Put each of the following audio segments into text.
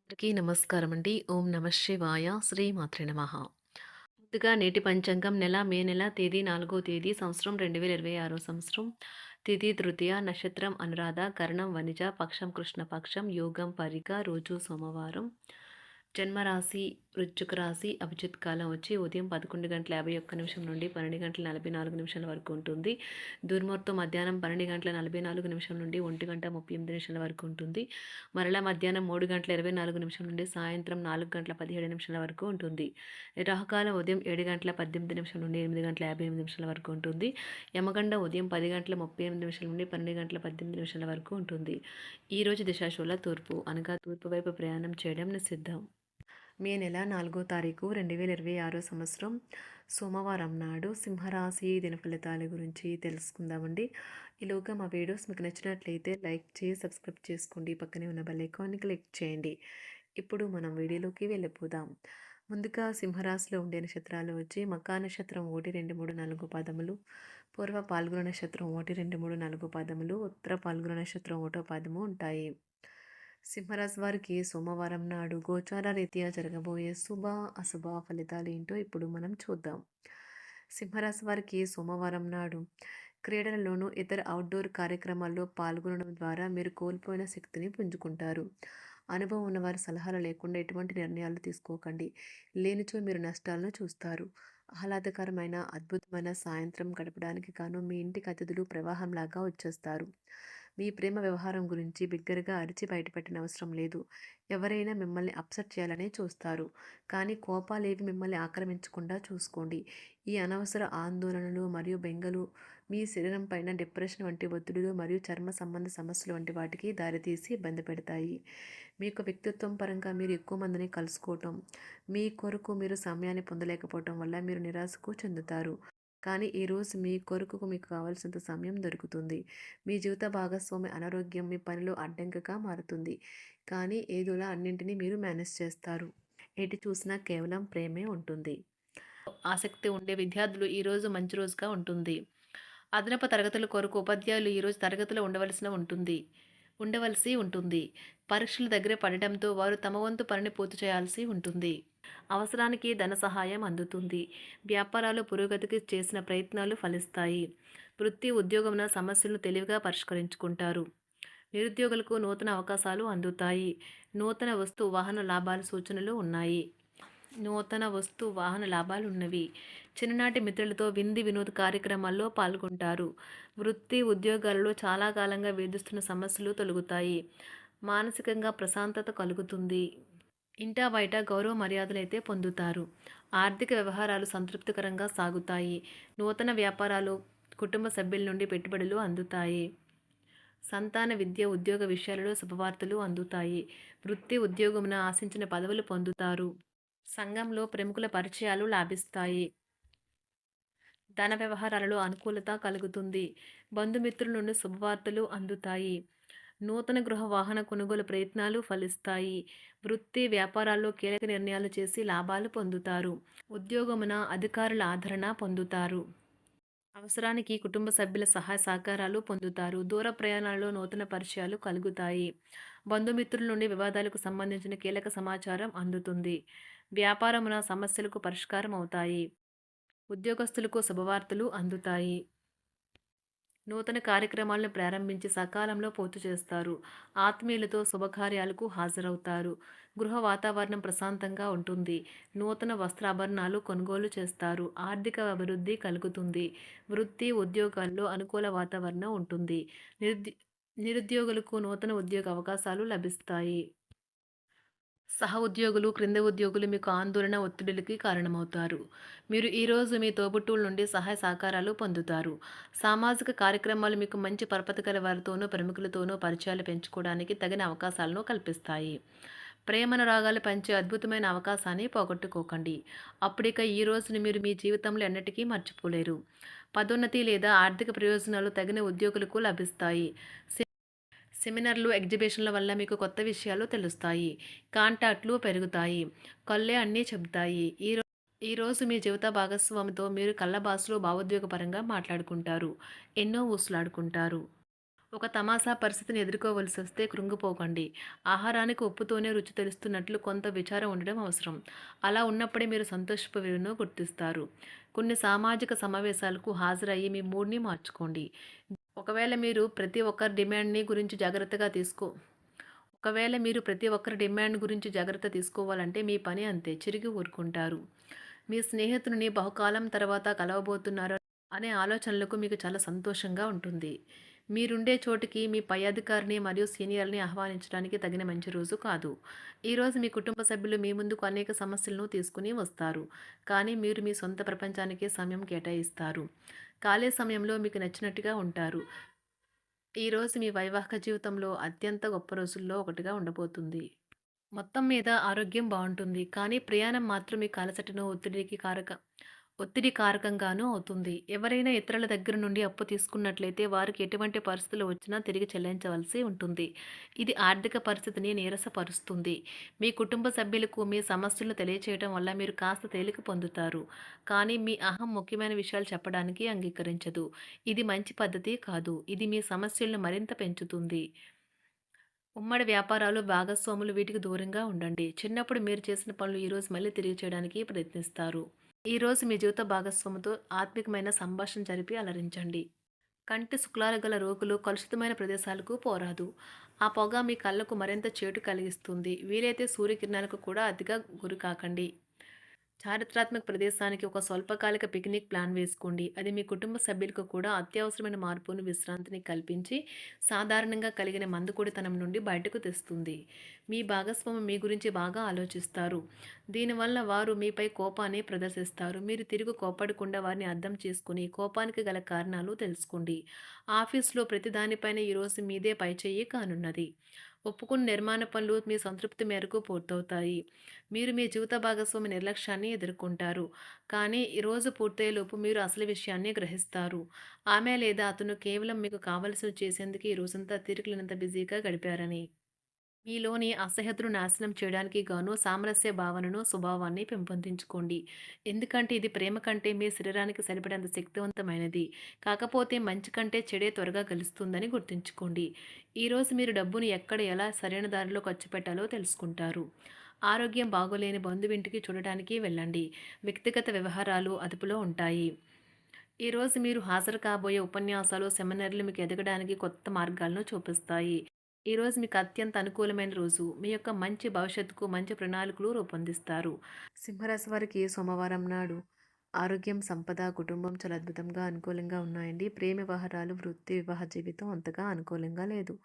అందరికీ నమస్కారం అండి. ఓం నమ శివాయ. శ్రీమాత్రే నమః. ముందుగా నేటి పంచాంగం మే నెల తేదీ 4వ తేదీ సంవత్సరం 2026 సంవత్సరం. తిథి తృతీయ, నక్షత్రం అనురాధ, కరణం వనిజ, పక్షం కృష్ణపక్షం, యోగం పరిగ, రోజు సోమవారం. జన్మరాశి వృశ్చిక రాశి. అభిజిత్ కాలం వచ్చి ఉదయం 11:51 నుండి 12:44 వరకు ఉంటుంది. దుర్ముహూర్తం మధ్యాహ్నం 12:44 నుండి 1:38 వరకు ఉంటుంది. మరలా మధ్యాహ్నం 3:24 నుండి సాయంత్రం 4:17 వరకు ఉంటుంది. రాహుకాలం ఉదయం 7:18 నుండి 8:58 వరకు ఉంటుంది. యమగండం ఉదయం 10:38 నుండి 12:18 వరకు ఉంటుంది. ఈరోజు దిశాశూల తూర్పు, అనగా తూర్పు వైపు ప్రయాణం చేయడం నిషిద్ధం. మే నెల 4వ తారీఖు 2026 సంవత్సరం సోమవారం నాడు సింహరాశి దినఫలితాల గురించి తెలుసుకుందామండి. ఈలోగా మా వీడియోస్ మీకు నచ్చినట్లయితే లైక్ చేసి సబ్స్క్రైబ్ చేసుకోండి. పక్కనే ఉన్న బెల్ ఐకాన్ని క్లిక్ చేయండి. ఇప్పుడు మనం వీడియోలోకి వెళ్ళిపోదాం. ముందుగా సింహరాశిలో ఉండే నక్షత్రాలు వచ్చి మకా నక్షత్రం 1, 2, 3, 4 పాదములు, పూర్వ పాల్గొన నక్షత్రం 1, 2, 3, 4 పాదములు, ఉత్తర పాల్గొన నక్షత్రం 1వ పాదము ఉంటాయి. సింహరాశి వారికి సోమవారం నాడు గోచార రీత్యా జరగబోయే శుభ అశుభ ఫలితాలు ఏంటో ఇప్పుడు మనం చూద్దాం. సింహరాశి వారికి సోమవారం నాడు క్రీడలలోనూ ఇతర అవుట్డోర్ కార్యక్రమాల్లో పాల్గొనడం ద్వారా మీరు కోల్పోయిన శక్తిని పుంజుకుంటారు. అనుభవం ఉన్నవారి సలహాలు లేకుండా ఎటువంటి నిర్ణయాలు తీసుకోకండి. లేనిచో మీరు నష్టాలను చూస్తారు. ఆహ్లాదకరమైన అద్భుతమైన సాయంత్రం గడపడానికి గాను మీ ఇంటికి అతిథులు ప్రవాహంలాగా వచ్చేస్తారు. మీ ప్రేమ వ్యవహారం గురించి బిగ్గరగా అరిచి బయటపెట్టిన అవసరం లేదు. ఎవరైనా మిమ్మల్ని అప్సెట్ చేయాలనే చూస్తారు. కానీ కోపాలేవి మిమ్మల్ని ఆక్రమించకుండా చూసుకోండి. ఈ అనవసర ఆందోళనలు మరియు బెంగలు మీ శరీరం పైన డిప్రెషన్ వంటి ఒత్తిడులు మరియు చర్మ సంబంధ సమస్యలు వంటి వాటికి దారితీసి ఇబ్బంది పెడతాయి. మీకు వ్యక్తిత్వం పరంగా మీరు ఎక్కువ మందిని కలుసుకోవటం, మీ కొరకు మీరు సమయాన్ని పొందలేకపోవటం వల్ల మీరు నిరాశకు చెందుతారు. కానీ ఈరోజు మీ కొరకు మీకు కావాల్సినంత సమయం దొరుకుతుంది. మీ జీవిత భాగస్వామి అనారోగ్యం మీ పనిలో అడ్డంకిగా మారుతుంది. కానీ ఏదోలా అన్నింటినీ మీరు మేనేజ్ చేస్తారు. ఎటు చూసినా కేవలం ప్రేమే ఉంటుంది. ఆసక్తి ఉండే విద్యార్థులు ఈరోజు మంచి రోజుగా ఉంటుంది. అదనపు తరగతుల కొరకు ఉపాధ్యాయులు ఈరోజు తరగతిలో ఉండవలసి ఉంటుంది. పరీక్షలు దగ్గర పడటంతో వారు తమ వంతు పనిని పూర్తి చేయాల్సి ఉంటుంది. అవసరానికి ధన సహాయం అందుతుంది. వ్యాపారాలు పురోగతికి చేసిన ప్రయత్నాలు ఫలిస్తాయి. వృత్తి ఉద్యోగమున సమస్యలను తెలివిగా పరిష్కరించుకుంటారు. నిరుద్యోగులకు నూతన అవకాశాలు అందుతాయి. నూతన వస్తు వాహన లాభాల సూచనలు ఉన్నాయి. చిన్ననాటి మిత్రులతో వినోద కార్యక్రమాల్లో పాల్గొంటారు. వృత్తి ఉద్యోగాలలో చాలా కాలంగా వేధిస్తున్న సమస్యలు తొలగుతాయి. మానసికంగా ప్రశాంతత కలుగుతుంది. ఇంటా బయట గౌరవ మర్యాదలైతే పొందుతారు. ఆర్థిక వ్యవహారాలు సంతృప్తికరంగా సాగుతాయి. నూతన వ్యాపారాలు, కుటుంబ సభ్యుల నుండి పెట్టుబడులు అందుతాయి. సంతాన విద్య ఉద్యోగ విషయాలలో శుభవార్తలు అందుతాయి. వృత్తి ఉద్యోగమున ఆశించిన పదవులు పొందుతారు. సంఘంలో ప్రముఖుల పరిచయాలు లాభిస్తాయి. ధన వ్యవహారాలలో అనుకూలత కలుగుతుంది. బంధుమిత్రుల నుండి శుభవార్తలు అందుతాయి. నూతన గృహ వాహన కొనుగోలు ప్రయత్నాలు ఫలిస్తాయి. వృత్తి వ్యాపారాల్లో కీలక నిర్ణయాలు చేసి లాభాలు పొందుతారు. ఉద్యోగమున అధికారుల ఆదరణ పొందుతారు. అవసరానికి కుటుంబ సభ్యుల సహాయ సహకారాలు పొందుతారు. దూర ప్రయాణాలలో నూతన పరిచయాలు కలుగుతాయి. బంధుమిత్రుల నుండి వివాదాలకు సంబంధించిన కీలక సమాచారం అందుతుంది. వ్యాపారమున సమస్యలకు పరిష్కారం అవుతాయి. ఉద్యోగస్తులకు శుభవార్తలు అందుతాయి. నూతన కార్యక్రమాలను ప్రారంభించి సకాలంలో పూర్తి చేస్తారు. ఆత్మీయులతో శుభకార్యాలకు హాజరవుతారు. గృహ వాతావరణం ప్రశాంతంగా ఉంటుంది. నూతన వస్త్రాభరణాలు కొనుగోలు చేస్తారు. ఆర్థిక అభివృద్ధి కలుగుతుంది. వృత్తి ఉద్యోగాల్లో అనుకూల వాతావరణం ఉంటుంది. నిరుద్యోగులకు నూతన ఉద్యోగ అవకాశాలు లభిస్తాయి. సహ ఉద్యోగులు, క్రింద ఉద్యోగులు మీకు ఆందోళన, ఒత్తిడులకి కారణమవుతారు. మీరు ఈరోజు మీ తోబుట్టువుల నుండి సహాయ సహకారాలు పొందుతారు. సామాజిక కార్యక్రమాలు మీకు మంచి పరపతి గల వారితోనూ, ప్రముఖులతోనూ పరిచయాలు పెంచుకోవడానికి తగిన అవకాశాలను కల్పిస్తాయి. ప్రేమానురాగాలు పంచే అద్భుతమైన అవకాశాన్ని పోగొట్టుకోకండి. అప్పుడిక ఈ రోజును మీరు మీ జీవితంలో ఎన్నటికీ మర్చిపోలేరు. పదోన్నతి లేదా ఆర్థిక ప్రయోజనాలు తగిన ఉద్యోగులకు లభిస్తాయి. సెమినార్లు, ఎగ్జిబిషన్ల వల్ల మీకు కొత్త విషయాలు తెలుస్తాయి. కాంటాక్ట్లు పెరుగుతాయి. కళ్ళే అన్నీ చెబుతాయి. ఈరోజు మీ జీవిత భాగస్వామితో మీరు కళ్ళ భాషలో భావోద్వేగపరంగా మాట్లాడుకుంటారు. ఎన్నో ఊసులాడుకుంటారు. ఒక తమాషా పరిస్థితిని ఎదుర్కోవలసొస్తే కృంగిపోకండి. ఆహారానికి ఉప్పుతోనే రుచి తెలుస్తున్నట్లు కొంత విచారం ఉండడం అవసరం. అలా ఉన్నప్పుడే మీరు సంతోషపు విలువను గుర్తిస్తారు. కొన్ని సామాజిక సమావేశాలకు హాజరయ్యి మీ మూడ్‌ని మార్చుకోండి. ఒకవేళ మీరు ప్రతి ఒక్కరి డిమాండ్‌ని గురించి జాగ్రత్తగా తీసుకో ఒకవేళ మీరు ప్రతి ఒక్కరి డిమాండ్ గురించి జాగ్రత్త తీసుకోవాలంటే మీ పని అంతే. చిరిగి ఊరుకుంటారు. మీ స్నేహితుడిని బహుకాలం తర్వాత కలవబోతున్నారు అనే ఆలోచనలకు మీకు చాలా సంతోషంగా ఉంటుంది. మీరుండే చోటికి మీ పై అధికారిని మరియు సీనియర్‌ని ఆహ్వానించడానికి తగిన మంచి రోజు కాదు. ఈరోజు మీ కుటుంబ సభ్యులు మీ ముందుకు అనేక సమస్యలను తీసుకొని వస్తారు. కానీ మీరు మీ సొంత ప్రపంచానికే సమయం కేటాయిస్తారు. ఖాళీ సమయంలో మీకు నచ్చినట్టుగా ఉంటారు. ఈరోజు మీ వైవాహిక జీవితంలో అత్యంత గొప్ప రోజుల్లో ఒకటిగా ఉండబోతుంది. మొత్తం మీద ఆరోగ్యం బావుంటుంది. కానీ ప్రయాణం మాత్రం మీకు అలసటను, ఒత్తిడి కారకంగానూ అవుతుంది. ఎవరైనా ఇతరుల దగ్గర నుండి అప్పు తీసుకున్నట్లయితే వారికి ఎటువంటి పరిస్థితులు వచ్చినా తిరిగి చెల్లించవలసి ఉంటుంది. ఇది ఆర్థిక పరిస్థితిని నీరసపరుస్తుంది. మీ కుటుంబ సభ్యులకు మీ సమస్యలను తెలియచేయడం వల్ల మీరు కాస్త తేలిక పొందుతారు. కానీ మీ అహం ముఖ్యమైన విషయాలు చెప్పడానికి అంగీకరించదు. ఇది మంచి పద్ధతి కాదు. ఇది మీ సమస్యలను మరింత పెంచుతుంది. ఉమ్మడి వ్యాపారాలు, భాగస్వాములు వీటికి దూరంగా ఉండండి. చిన్నప్పుడు మీరు చేసిన పనులు ఈరోజు మళ్ళీ తిరిగి చేయడానికి ప్రయత్నిస్తారు. ఈరోజు మీ జీవిత భాగస్వామితో ఆత్మికమైన సంభాషణ జరిపి అలరించండి. కంటి శుక్లాలు గల రోగులు కలుషితమైన ప్రదేశాలకు పోరాదు. ఆ పొగ మీ కళ్ళకు మరింత చేటు కలిగిస్తుంది. వీలైతే సూర్యకిరణాలకు కూడా అతిగా గురికాకండి. చారిత్రాత్మక ప్రదేశానికి ఒక స్వల్పకాలిక పిక్నిక్ ప్లాన్ వేసుకోండి. అది మీ కుటుంబ సభ్యులకు కూడా అత్యవసరమైన మార్పును, విశ్రాంతిని కల్పించి సాధారణంగా కలిగిన మందుకొడితనం నుండి బయటకు తెస్తుంది. మీ భాగస్వామి మీ గురించి బాగా ఆలోచిస్తారు. దీనివల్ల వారు మీపై కోపాన్ని ప్రదర్శిస్తారు. మీరు తిరిగి కోపడకుండా వారిని అర్థం చేసుకుని కోపానికి గల కారణాలు తెలుసుకోండి. ఆఫీస్లో ప్రతి దానిపైన ఈరోజు మీదే పైచేయి కానున్నది. ఒప్పుకున్న నిర్మాణ పనులు మీ సంతృప్తి మేరకు పూర్తవుతాయి. మీరు మీ జీవిత భాగస్వామి నిర్లక్ష్యాన్ని ఎదుర్కొంటారు. కానీ ఈ రోజు పూర్తయ్యేలోపు మీరు అసలు విషయాన్ని గ్రహిస్తారు. ఆమె లేదా అతను కేవలం మీకు కావలసినవి చేసేందుకు ఈ రోజంతా తీరికలేనంత బిజీగా గడిపారని. మీలోని అసహ్యతను నాశనం చేయడానికి గాను సామరస్య భావనను, స్వభావాన్ని పెంపొందించుకోండి. ఎందుకంటే ఇది ప్రేమ కంటే మీ శరీరానికి సరిపడేంత శక్తివంతమైనది. కాకపోతే మంచి కంటే చెడే త్వరగా గెలుస్తుందని గుర్తుంచుకోండి. ఈరోజు మీరు డబ్బును ఎక్కడ ఎలా సరైన దారిలో ఖర్చు పెట్టాలో తెలుసుకుంటారు. ఆరోగ్యం బాగోలేని బంధువింటికి చూడటానికి వెళ్ళండి. వ్యక్తిగత వ్యవహారాలు అదుపులో ఉంటాయి. ఈరోజు మీరు హాజరు కాబోయే ఉపన్యాసాలు, సెమినార్లు మీకు ఎదగడానికి కొత్త మార్గాలను చూపిస్తాయి. ఈరోజు మీకు అత్యంత అనుకూలమైన రోజు. మీ యొక్క మంచి భవిష్యత్తుకు మంచి ప్రణాళికలు రూపొందిస్తారు. సింహరాశి వారికి సోమవారం నాడు ఆరోగ్యం, సంపద, కుటుంబం చాలా అద్భుతంగా అనుకూలంగా ఉన్నాయండి. ప్రేమ వ్యవహారాలు, వృత్తి, వివాహ జీవితం అంతగా అనుకూలంగా లేదు.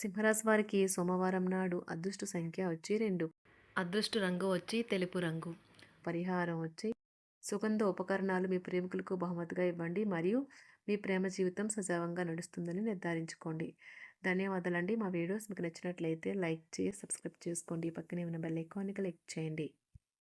సింహరాశి వారికి సోమవారం నాడు అదృష్ట సంఖ్య వచ్చి 2. అదృష్ట రంగు వచ్చి తెలుపు రంగు. పరిహారం వచ్చి సుగంధ ఉపకరణాలు మీ ప్రేమికులకు బహుమతిగా ఇవ్వండి మరియు మీ ప్రేమ జీవితం సజావుగా నడుస్తుందని నిర్ధారించుకోండి. ధన్యవాదాలండి. మా వీడియోస్ మీకు నచ్చినట్లయితే లైక్ చేసి సబ్స్క్రైబ్ చేసుకోండి. పక్కనే ఉన్న బెల్ ఐకాన్ని క్లిక్ చేయండి.